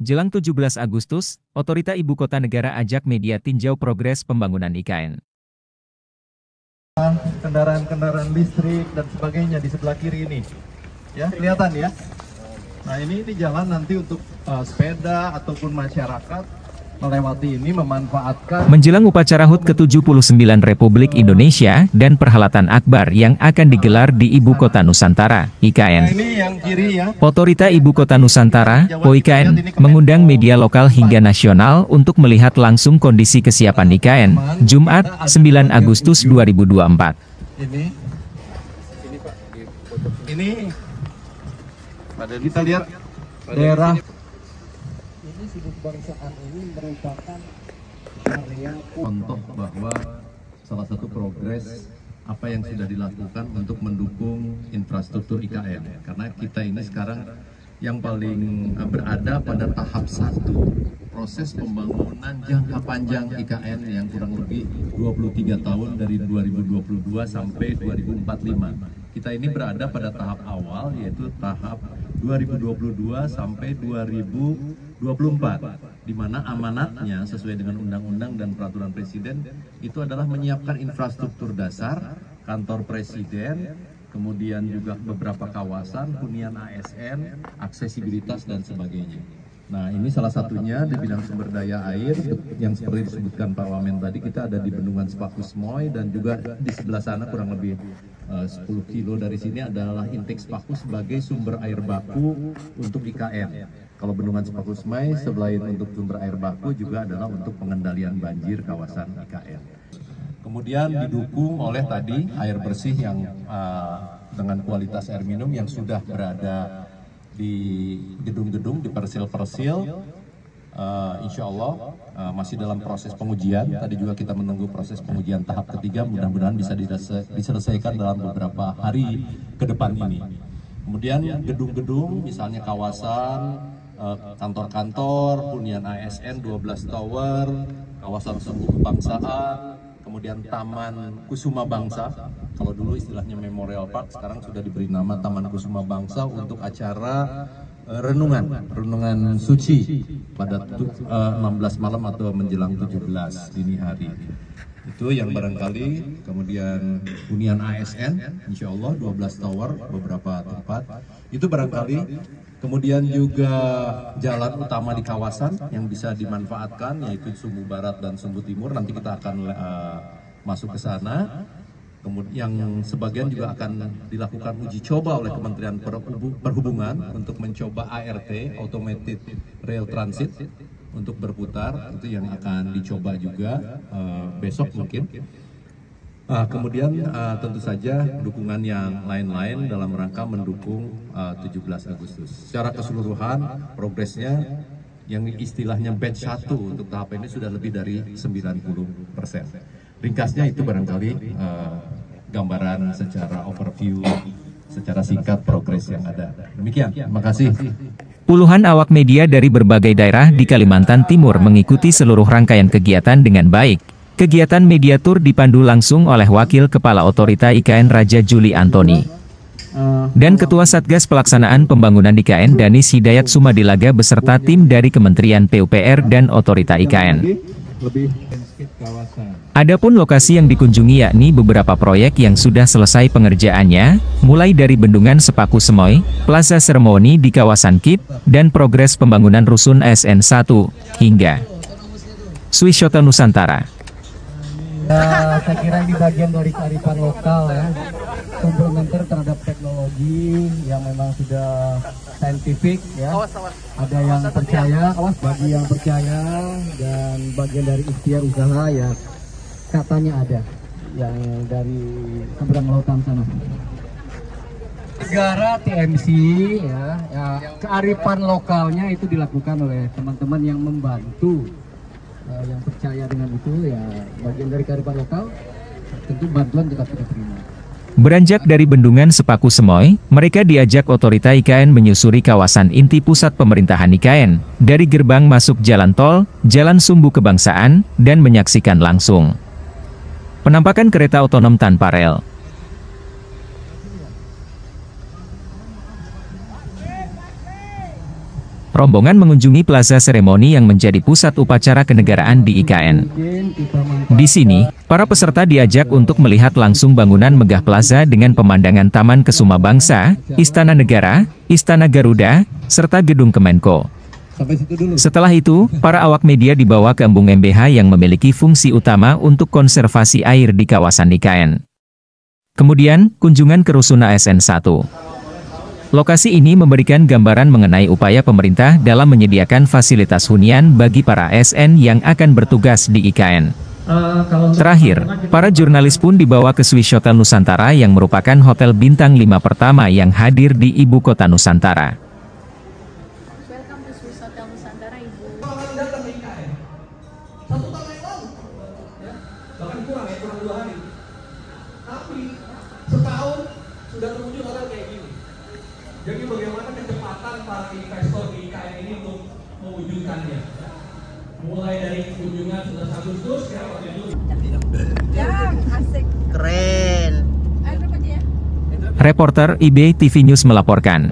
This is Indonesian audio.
Jelang 17 Agustus, Otorita Ibu Kota Negara ajak media tinjau progres pembangunan IKN. Kendaraan-kendaraan listrik dan sebagainya di sebelah kiri ini. Ya, kelihatan ya. Nah, ini jalan nanti untuk sepeda ataupun masyarakat melewati ini memanfaatkan. Menjelang upacara HUT ke-79 Republik Indonesia dan perhelatan Akbar yang akan digelar di Ibu Kota Nusantara, IKN. Nah, ini yang kiri ya. Otorita Ibu Kota Nusantara, OIKN, mengundang media lokal hingga nasional untuk melihat langsung kondisi kesiapan IKN, Jumat, 9 Agustus 2024. Ini kita lihat daerah kebangsaan ini merupakan area contoh bahwa salah satu progres apa yang sudah dilakukan untuk mendukung infrastruktur IKN, karena kita ini sekarang yang paling berada pada tahap 1 proses pembangunan jangka panjang IKN yang kurang lebih 23 tahun dari 2022 sampai 2045. Kita ini berada pada tahap awal, yaitu tahap 2022 sampai 2024, di mana amanatnya sesuai dengan undang-undang dan peraturan presiden itu adalah menyiapkan infrastruktur dasar, kantor presiden, kemudian juga beberapa kawasan, hunian ASN, aksesibilitas dan sebagainya. Nah, ini salah satunya di bidang sumber daya air yang seperti disebutkan Pak Wamen tadi, kita ada di Bendungan Sepaku Semoy, dan juga di sebelah sana kurang lebih 10 kilo dari sini adalah intake Sepaku sebagai sumber air baku untuk IKN. Kalau Bendungan Sepaku Semoy selain untuk sumber air baku juga adalah untuk pengendalian banjir kawasan IKN. Kemudian didukung oleh tadi air bersih yang dengan kualitas air minum yang sudah berada di gedung-gedung, di persil-persil, insya Allah masih dalam proses pengujian. Tadi juga kita menunggu proses pengujian tahap ketiga, mudah-mudahan bisa diselesaikan dalam beberapa hari ke depan ini. Kemudian gedung-gedung, misalnya kawasan kantor-kantor, hunian ASN 12 tower, kawasan sumbu kebangsaan, kemudian Taman Kusuma Bangsa. Kalau dulu istilahnya Memorial Park, sekarang sudah diberi nama Taman Kusuma Bangsa untuk acara renungan suci pada 16 malam atau menjelang 17 dini hari. Itu yang barangkali. Kemudian hunian ASN, insya Allah 12 tower beberapa tempat. Itu barangkali. Kemudian juga jalan utama di kawasan yang bisa dimanfaatkan, yaitu Sumbu Barat dan Sumbu Timur. Nanti kita akan masuk ke sana. Kemudian yang sebagian juga akan dilakukan uji coba oleh Kementerian Perhubungan untuk mencoba ART, Automated Rail Transit, untuk berputar. Itu yang akan dicoba juga besok mungkin. Kemudian tentu saja dukungan yang lain-lain dalam rangka mendukung 17 Agustus. Secara keseluruhan progresnya yang istilahnya batch 1 untuk tahap ini sudah lebih dari 90%. Ringkasnya itu barangkali gambaran secara overview, secara singkat progres yang ada. Demikian, terima kasih. Puluhan awak media dari berbagai daerah di Kalimantan Timur mengikuti seluruh rangkaian kegiatan dengan baik. Kegiatan media tour dipandu langsung oleh Wakil Kepala Otorita IKN Raja Juli Antoni dan Ketua Satgas Pelaksanaan Pembangunan IKN Danis Hidayat Sumadilaga beserta tim dari Kementerian PUPR dan Otorita IKN. Adapun lokasi yang dikunjungi yakni beberapa proyek yang sudah selesai pengerjaannya, mulai dari Bendungan Sepaku Semoy, Plaza Seremoni di kawasan KIP, dan progres pembangunan Rusun SN1, hingga Swiss Hotel Nusantara. saya kira ini bagian dari kearifan lokal ya, komplementer terhadap teknologi yang memang sudah saintifik ya. Ada yang percaya, bagi yang percaya, dan bagian dari ikhtiar usaha ya, katanya ada yang dari seberang lautan sana. Negara TMC ya, kearifan lokalnya itu dilakukan oleh teman-teman yang membantu. Yang percaya dengan itu ya bagian dari kearifan lokal, tentu bantuan tetap kita terima. Beranjak dari Bendungan Sepaku Semoy, mereka diajak Otorita IKN menyusuri kawasan inti pusat pemerintahan IKN, dari gerbang masuk jalan tol, jalan Sumbu Kebangsaan, dan menyaksikan langsung penampakan kereta otonom tanpa rel. Rombongan mengunjungi plaza seremoni yang menjadi pusat upacara kenegaraan di IKN. Di sini, para peserta diajak untuk melihat langsung bangunan megah plaza dengan pemandangan Taman Kesuma Bangsa, Istana Negara, Istana Garuda, serta Gedung Kemenko. Setelah itu, para awak media dibawa ke embung MBH yang memiliki fungsi utama untuk konservasi air di kawasan IKN. Kemudian, kunjungan ke Rusun ASN 1. Lokasi ini memberikan gambaran mengenai upaya pemerintah dalam menyediakan fasilitas hunian bagi para ASN yang akan bertugas di IKN. Terakhir, para jurnalis pun dibawa ke Swiss Hotel Nusantara yang merupakan hotel bintang 5 pertama yang hadir di Ibu Kota Nusantara. Welcome to Swiss Hotel Nusantara, Ibu. Bahkan kurang 2 hari. Tapi setahun sudah terwujud hotel kayak gini. Jadi bagaimana kecepatan para investor di IKN ini untuk mewujudkannya? Mulai dari kunjungan 11 Agustus ya waktu itu. Ya, asik. Keren. Ayo berapa aja ya? Reporter IB TV News melaporkan.